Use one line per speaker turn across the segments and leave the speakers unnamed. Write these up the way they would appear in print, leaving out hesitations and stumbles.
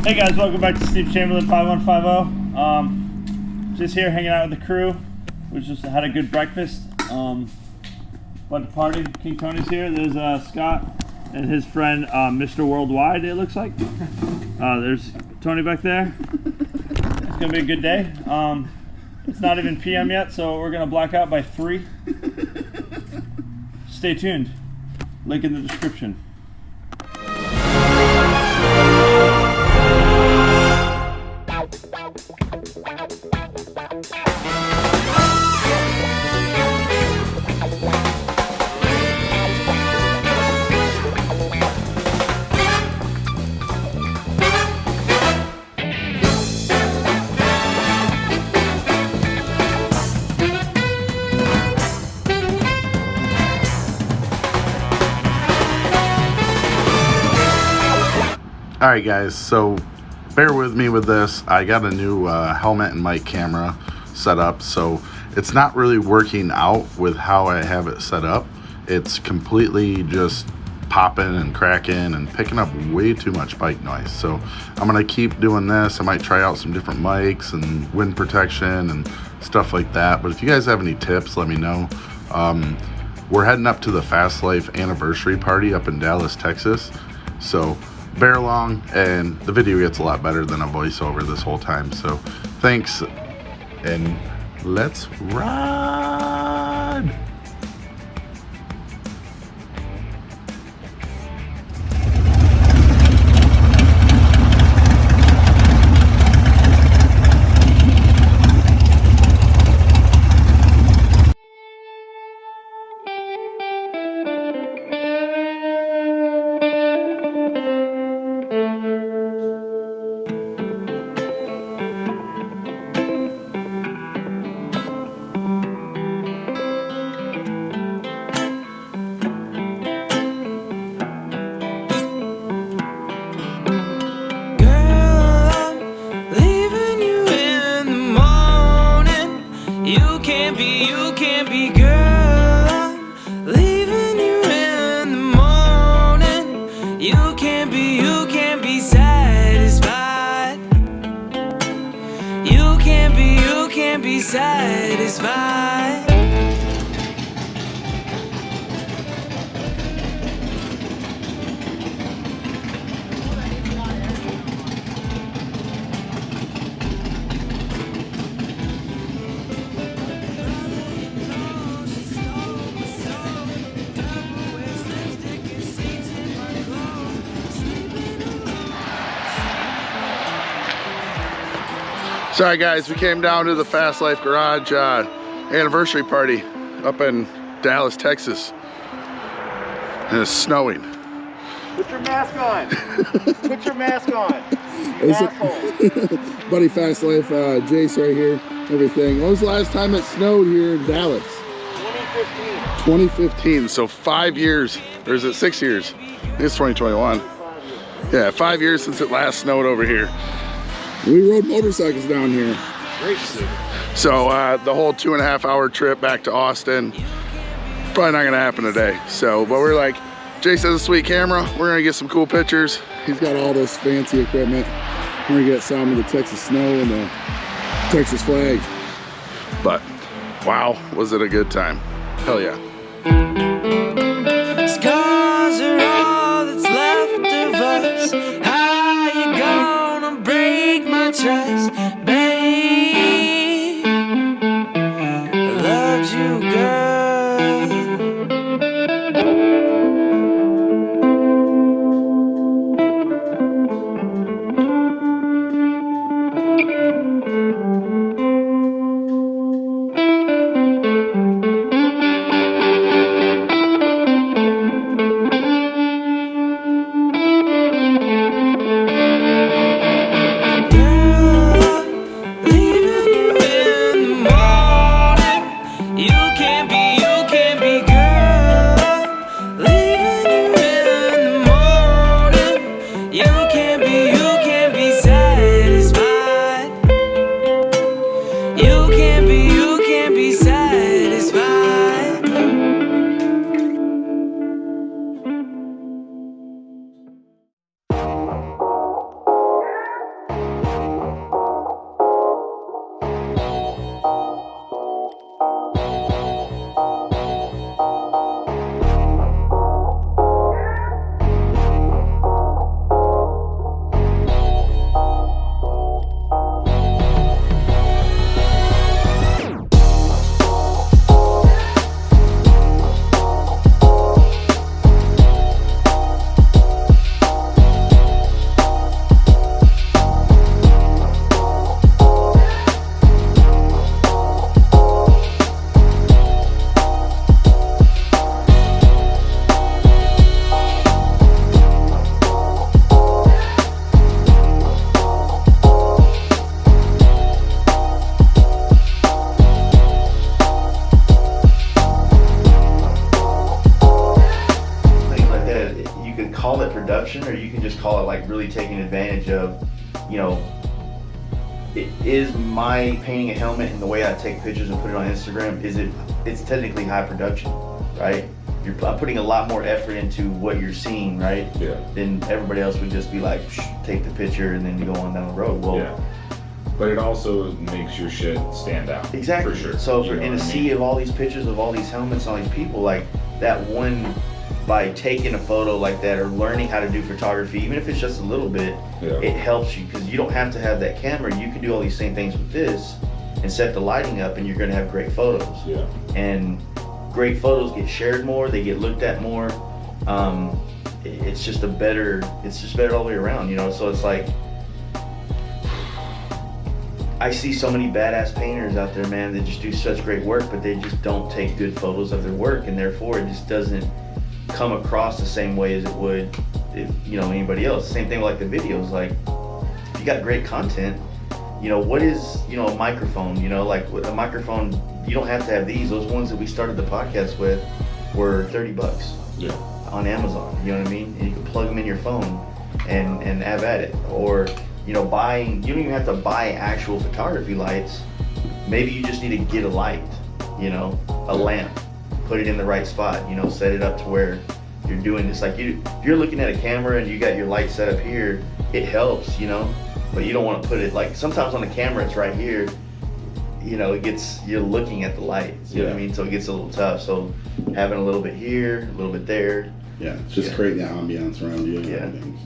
Hey guys, welcome back to Steve Chamberlain 5150. Just here hanging out with the crew. We just had a good breakfast. About to party. King Tony's here. There's Scott and his friend Mr. Worldwide, it looks like. There's Tony back there. It's gonna be a good day. It's not even PM yet, so we're gonna black out by 3. Stay tuned. Link in the description.
Alright guys, so bear with me with this. I got a new helmet and mic camera set up, so it's not really working out with how I have it set up. It's completely just popping and cracking and picking up way too much bike noise. So I'm going to keep doing this. I might try out some different mics and wind protection and stuff like that. But if you guys have any tips, let me know. We're heading up to the Fastlife anniversary party up in Dallas, Texas. So bear along, and the video gets a lot better than a voiceover this whole time. So thanks, and let's ride.
Satisfied.
Sorry guys, we came down to the Fastlife Garage anniversary party up in Dallas, Texas. And it's snowing.
Put your mask on. Put your mask on.
Buddy Fastlife, Jace right here, everything. When was the last time it snowed here in Dallas?
2015.
2015, so 5 years, or is it 6 years? I think it's 2021. Yeah, 5 years since it last snowed over here. We rode motorcycles down here.
Great city.
So the whole 2.5 hour trip back to Austin, probably not gonna happen today. So, but we're like, Jace has a sweet camera. We're gonna get some cool pictures. He's got all this fancy equipment. We're gonna get some of the Texas snow and the Texas flag. But wow, was it a good time. Hell yeah.
Scars are all that's left of us. How you gonna break my trust, babe? I loved you, girl.
like really taking advantage of, you know, it is my painting a helmet and the way I take pictures and put it on Instagram, it's technically high production, right? I'm putting a lot more effort into what you're seeing, right?
Yeah.
Then everybody else would just be like, take the picture and then you go on down the road. Well,
Yeah. But it also makes your shit stand out.
exactly.
For sure.
So
You know
in
what
a
I
sea
mean?
of all these pictures of all these helmets and all these people, like that one, by taking a photo like that or learning how to do photography, even if it's just a little bit,
Yeah.
it helps you because you don't have to have that camera. You can do all these same things with this and set the lighting up and you're gonna have great photos.
Yeah.
And great photos get shared more, they get looked at more. It's just better all the way around, you know? So it's like, I see so many badass painters out there, man, that just do such great work, but they just don't take good photos of their work, and therefore it just doesn't come across the same way as it would if, you know, anybody else. Same thing with like the videos, like if you got great content, you know, what is, you know, a microphone, you know, like with a microphone, you don't have to have these. Those ones that we started the podcast with were $30
Yeah.
on Amazon, you know what I mean? And you can plug them in your phone and have at it. Or, you know, you don't even have to buy actual photography lights. Maybe you just need to get a light, you know, a lamp, put it in the right spot, you know, set it up to where you're doing this. Like if you're looking at a camera and you got your light set up here, it helps, you know, but you don't want to put it like, sometimes on the camera it's right here, you know, you're looking at the lights, you know what I mean? So it gets a little tough. So having a little bit here, a little bit there.
Yeah, just creating the ambiance around you and
Yeah.
everything.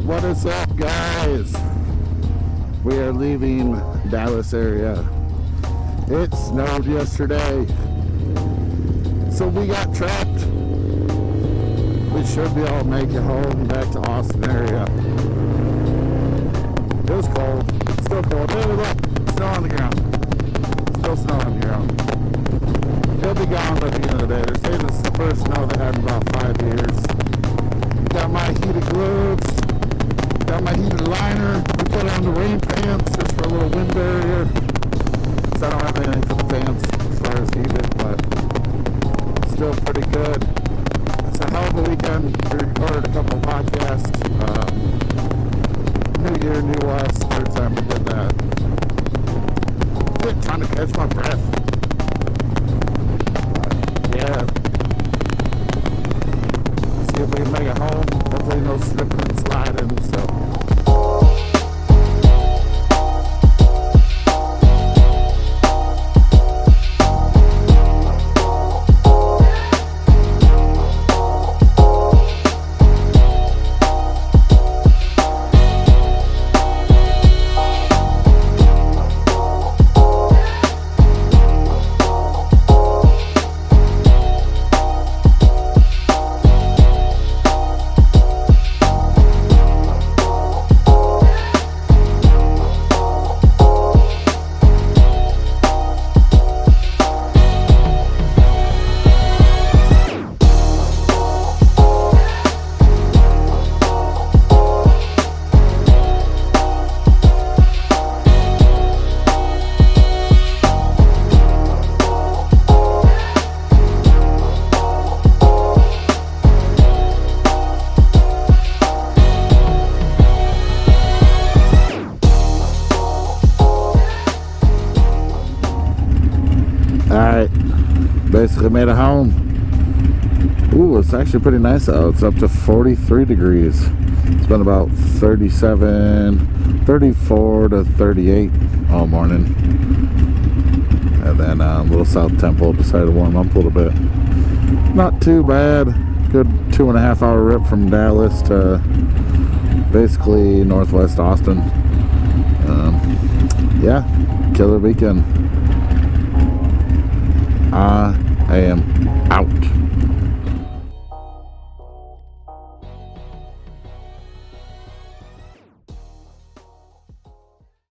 What is up, guys? We are leaving Dallas area. It snowed yesterday, so we got trapped. We should be able to make it home back to Austin area. It was cold, still cold. Hey, look, snow on the ground. Still snow on the ground. It'll be gone by the end of the day. They're saying this is the first snow they had in about 5 years. Got my heated gloves. Got my heated liner. We put on the rain pants just for a little wind barrier. So I don't have anything for the pants as far as heated, but still pretty good. It's a hell of a weekend. We recorded a couple podcasts. New Year, New Us. Third time we did that. Quit trying to catch my breath. Yeah. See if we can make it home. Hopefully no slipping and sliding, so. Alright, basically made it home. Ooh, it's actually pretty nice out. It's up to 43 degrees. It's been about 37, 34 to 38 all morning. And then a little South Temple decided to warm up a little bit. Not too bad. Good 2.5 hour rip from Dallas to basically northwest Austin. Yeah, killer weekend.